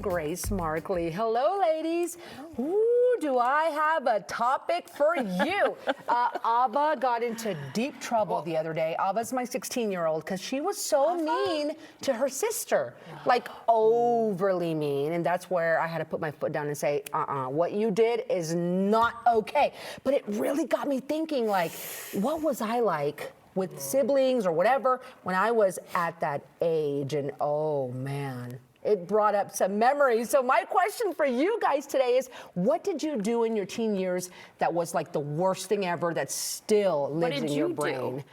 Grace Markley. Hello, ladies. Ooh, do I have a topic for you? Ava got into deep trouble the other day. Ava's my 16-year-old because she was so mean to her sister, like overly mean. And that's where I had to put my foot down and say, what you did is not okay. But it really got me thinking, like, what was I like with siblings or whatever when I was at that age? And oh man, it brought up some memories. So my question for you guys today is, what did you do in your teen years that was like the worst thing ever that still lives in your brain?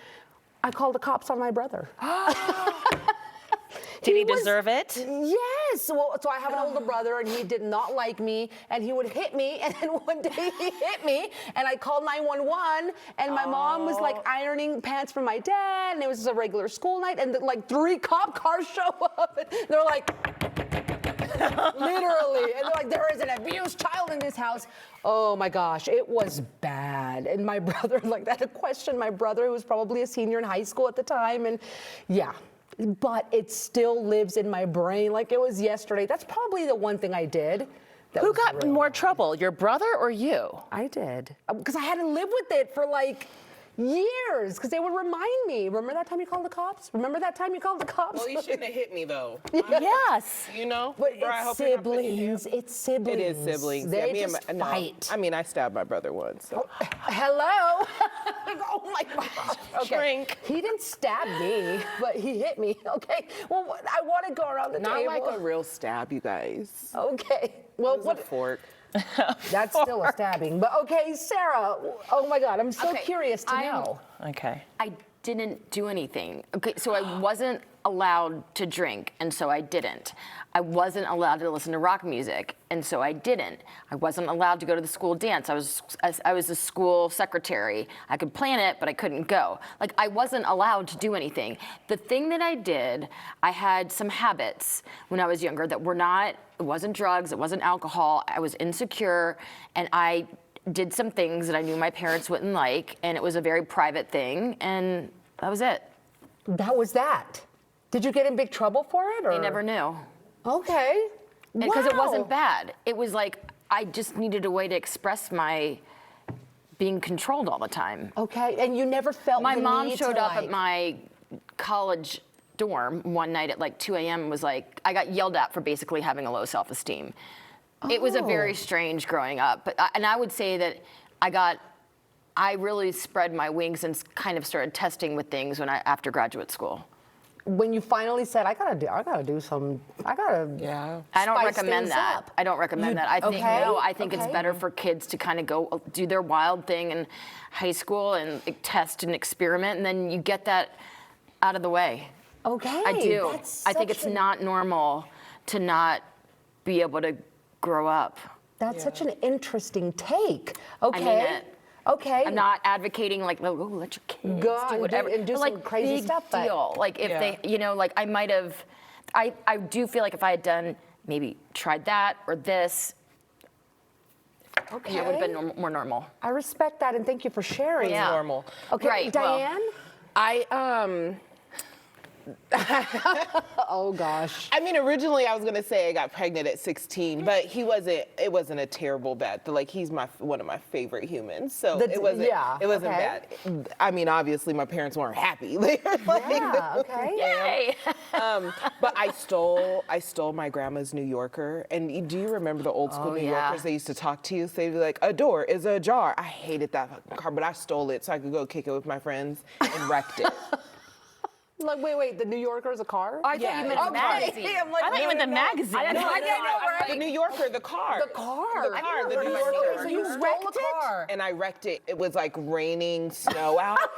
I called the cops on my brother. Did he deserve it? Yes. Well, so I have an older brother, and he did not like me, and he would hit me. And then one day he hit me, and I called 911, and my mom was like ironing pants for my dad, and it was just a regular school night, and like 3 cop cars show up, and they're like, literally, and they're like, there is an abused child in this house. Oh my gosh, it was bad. And my brother, like, I had to question my brother, who was probably a senior in high school at the time, and yeah. But it still lives in my brain like it was yesterday. That's probably the one thing I did. Who got really more trouble, your brother or you? I did. Because I had to live with it for like years, because they would remind me. Remember that time you called the cops? Remember that time you called the cops? Well, you shouldn't have hit me, though. Yes. You know? But it's siblings. It's siblings. It is siblings. They me just and fight. I mean, I stabbed my brother once. So. Hello? Oh my gosh. Okay. Shrink. He didn't stab me, but he hit me. Okay. Well, I want to go around the Not table. like a real stab, you guys. Okay. Well, It was a fork. That's still a stabbing. But okay, Sarah. Oh my God, I'm so curious to know. Okay. I didn't do anything. Okay, so I wasn't allowed to drink, and so I didn't. I wasn't allowed to listen to rock music, and so I didn't. I wasn't allowed to go to the school dance. I was a school secretary. I could plan it, but I couldn't go. Like, I wasn't allowed to do anything. The thing that I did, I had some habits when I was younger that were not, it wasn't drugs, it wasn't alcohol. I was insecure, and I did some things that I knew my parents wouldn't like, and it was a very private thing, and that was it. That was that. Did you get in big trouble for it? Or? They never knew. Okay. Because it wasn't bad. It was like, I just needed a way to express my being controlled all the time. Okay, and you never felt My the mom need showed to, up like... at my college dorm one night at like 2 a.m. and was like, I got yelled at for basically having a low self-esteem. It was a very strange growing up. But and I would say that I really spread my wings and kind of started testing with things after graduate school. When you finally said, I gotta do some, Yeah. I don't spice recommend things that. up. I don't recommend that. I think I think it's Okay. better for kids to kind of go do their wild thing in high school and test and experiment, and then you get that out of the way. Okay. I do. That's I think it's not normal to not be able to grow up. That's such an interesting take. Okay. I mean it. Okay. I'm not advocating like, oh, let your kids Go do and whatever. do But, some like, crazy big stuff, but- deal. Like if they, like I might have, I do feel like if I had done, maybe tried that or this, Okay. it would have been more normal. I respect that, and thank you for sharing. Yeah. Normal. Okay, Right, well- Diane? I Oh gosh. I mean, originally I was gonna say I got pregnant at 16, but it wasn't a terrible bad. Like, he's one of my favorite humans, so it wasn't okay. bad. I mean, obviously my parents weren't happy. They were like, Yeah. Okay. Yay! but I stole my grandma's New Yorker. And do you remember the old school New yeah. Yorkers? They used to talk to you. So they'd be like, a door is ajar. I hated that fucking car, but I stole it so I could go kick it with my friends and wrecked it. Like, wait, the New Yorker is a car? I thought you meant the magazine. I'm like, I thought you meant the magazine. I know, right? The New Yorker, the car. The car. The car, the New Okay, Yorker. so you stole a car. And I wrecked it. It was like raining snow out.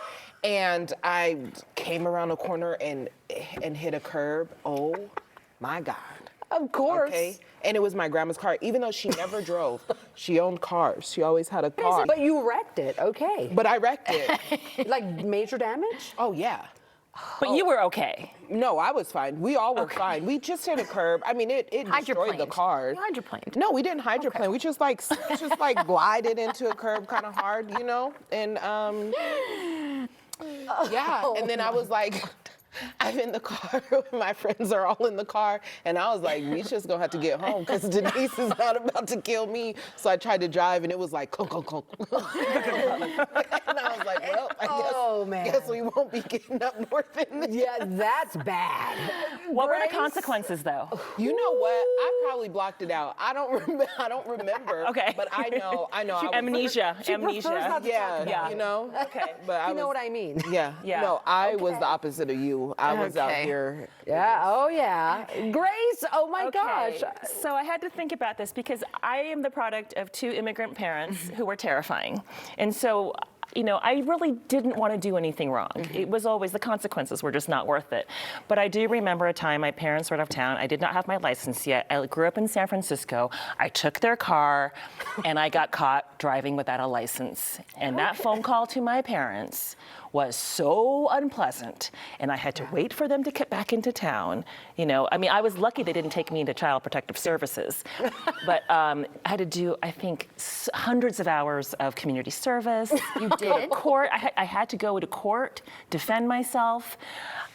And I came around a corner and hit a curb. Oh my God. Of course. Okay. And it was my grandma's car. Even though she never drove, she owned cars. She always had a car. But you wrecked it. Okay. But I wrecked it. Like major damage? Oh yeah. But you were okay. No, I was fine. We all were fine. We just hit a curb. I mean, it destroyed the car. You hydroplaned. No, we didn't hydroplane. We just like glided into a curb kind of hard, you know? And yeah, and then I was like, I'm in the car. My friends are all in the car. And I was like, Misha's going to have to get home because Denise is not about to kill me. So I tried to drive, and it was like, clunk, clunk, clunk. And I was like, well, I guess we won't be getting up north in this. Yeah, that's bad. What were the Grace? consequences, though? You know what? I probably blocked it out. I don't remember. Okay. But I know. I was, Amnesia. prefers not to Yeah, talk about you know. Okay. But I You know was, what I mean? Yeah. Yeah. No, I was the opposite of you. I was out Okay. here. Yeah, oh yeah. Grace, oh my gosh. So I had to think about this because I am the product of 2 immigrant parents who were terrifying. And so, you know, I really didn't want to do anything wrong. It was always, the consequences were just not worth it. But I do remember a time my parents were out of town. I did not have my license yet. I grew up in San Francisco. I took their car and I got caught driving without a license. And that phone call to my parents was so unpleasant, and I had to wait for them to get back into town. You know, I mean, I was lucky they didn't take me into Child Protective Services, but I had to do, I think, hundreds of hours of community service. You did? Court. I had to go to court, defend myself.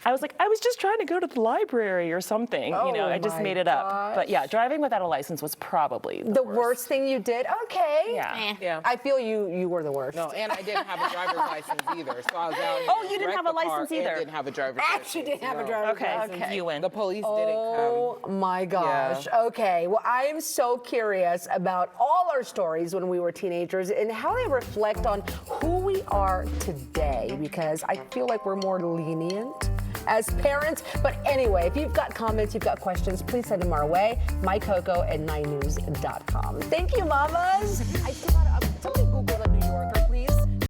I was like, I was just trying to go to the library or something. You know, I just my made it up. But yeah, driving without a license was probably The worst thing you did? Okay. Yeah. Yeah. I feel you were the worst. No, and I didn't have a driver's license either. So I was out here. Oh, you didn't wrecked have a the car license and either? Didn't have a driver's license. Actually didn't have a No. driver's Okay, license. you win. The police Oh my gosh. Okay. Well, I am so curious about all our stories when we were teenagers and how they reflect on who we are today, because I feel like we're more lenient as parents. But anyway, if you've got comments, you've got questions, please send them our way. MyCOCO at 9news.com. Thank you, mamas. I still got